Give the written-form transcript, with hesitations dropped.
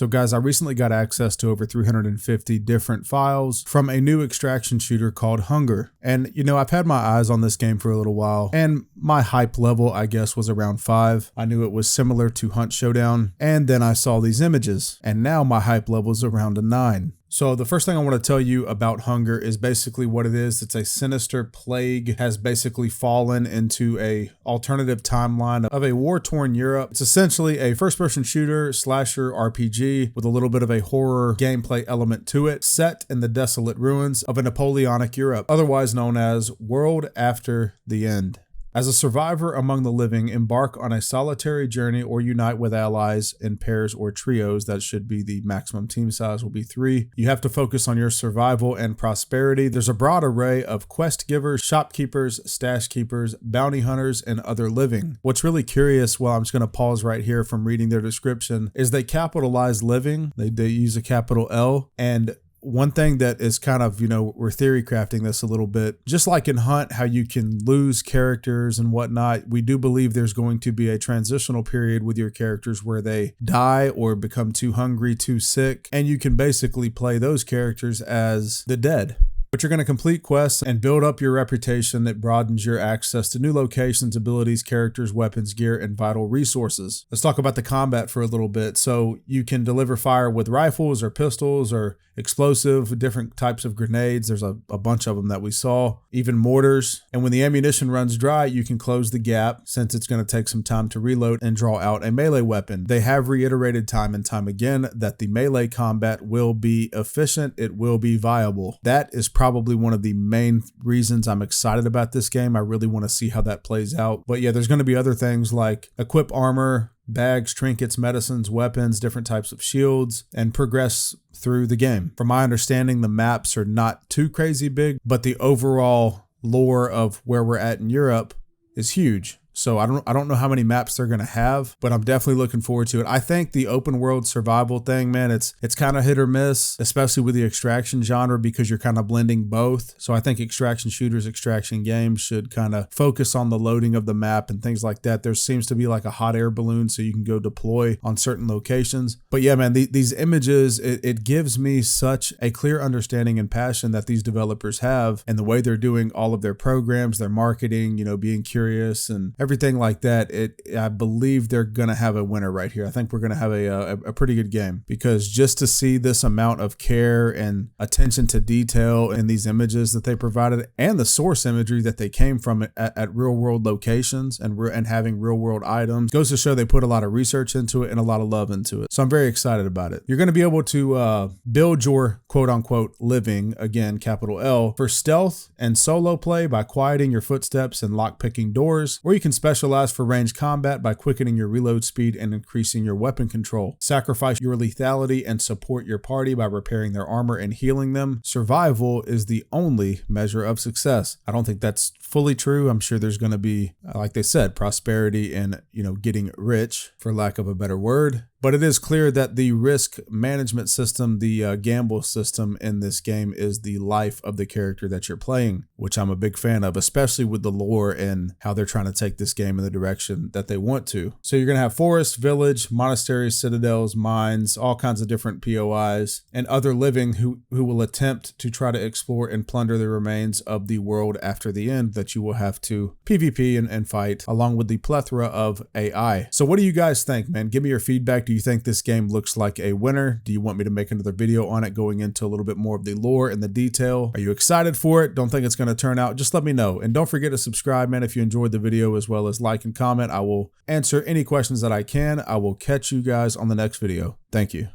So guys, I recently got access to over 350 different files from a new extraction shooter called Hunger. And you know, I've had my eyes on this game for a little while, and my hype level, I guess, was around 5. I knew it was similar to Hunt Showdown, and then I saw these images, and now my hype level is around a 9. So the first thing I want to tell you about Hunger is basically what it is. It's a sinister plague has basically fallen into a alternative timeline of a war-torn Europe. It's essentially a first-person shooter slasher RPG with a little bit of a horror gameplay element to it, set in the desolate ruins of a Napoleonic Europe, otherwise known as World After the End. As a survivor among the living, embark on a solitary journey or unite with allies in pairs or trios. That should be the maximum team size, will be 3. You have to focus on your survival and prosperity. There's a broad array of quest givers, shopkeepers, stash keepers, bounty hunters, and other living. What's really curious, well, I'm just going to pause right here from reading their description, is they capitalize living. They use a capital L, and one thing that is kind of, you know, we're theory crafting this a little bit, just like in Hunt, how you can lose characters and whatnot. We do believe there's going to be a transitional period with your characters where they die or become too hungry, too sick, and you can basically play those characters as the dead. But you're going to complete quests and build up your reputation that broadens your access to new locations, abilities, characters, weapons, gear, and vital resources. Let's talk about the combat for a little bit. So you can deliver fire with rifles or pistols or explosive, different types of grenades. There's a bunch of them that we saw, even mortars. And when the ammunition runs dry, you can close the gap since it's going to take some time to reload and draw out a melee weapon. They have reiterated time and time again that the melee combat will be efficient. It will be viable. That is probably one of the main reasons I'm excited about this game. I really want to see how that plays out. But yeah, there's going to be other things like equip armor, bags, trinkets, medicines, weapons, different types of shields, and progress through the game. From my understanding, the maps are not too crazy big, but the overall lore of where we're at in Europe is huge. So I don't know how many maps they're going to have, but I'm definitely looking forward to it. I think the open world survival thing, man, it's kind of hit or miss, especially with the extraction genre, because you're kind of blending both. So I think extraction shooters, extraction games should kind of focus on the loading of the map and things like that. There seems to be like a hot air balloon so you can go deploy on certain locations. But yeah, man, these images, it gives me such a clear understanding and passion that these developers have, and the way they're doing all of their programs, their marketing, you know, being curious and everything like that. I believe they're going to have a winner right here. I think we're going to have a pretty good game, because just to see this amount of care and attention to detail in these images that they provided, and the source imagery that they came from at real world locations and having real world items, goes to show they put a lot of research into it and a lot of love into it. So I'm very excited about it. You're going to be able to build your quote unquote living, again, capital L, for stealth and solo play by quieting your footsteps and lock picking doors, or you can specialize for ranged combat by quickening your reload speed and increasing your weapon control. Sacrifice your lethality and support your party by repairing their armor and healing them. Survival is the only measure of success. I don't think that's fully true. I'm sure there's going to be, like they said, prosperity and, you know, getting rich, for lack of a better word. But it is clear that the risk management system, the gamble system in this game, is the life of the character that you're playing, which I'm a big fan of, especially with the lore and how they're trying to take this game in the direction that they want to. So you're going to have forest, village, monasteries, citadels, mines, all kinds of different POIs, and other living who will attempt to try to explore and plunder the remains of the world after the end that you will have to PvP and fight, along with the plethora of AI. So what do you guys think, man? Give me your feedback. Do you think this game looks like a winner? Do you want me to make another video on it, going into a little bit more of the lore and the detail? Are you excited for it? Don't think it's going to turn out? Just let me know. And don't forget to subscribe, man, if you enjoyed the video, as well as like and comment. I will answer any questions that I can. I will catch you guys on the next video. Thank you.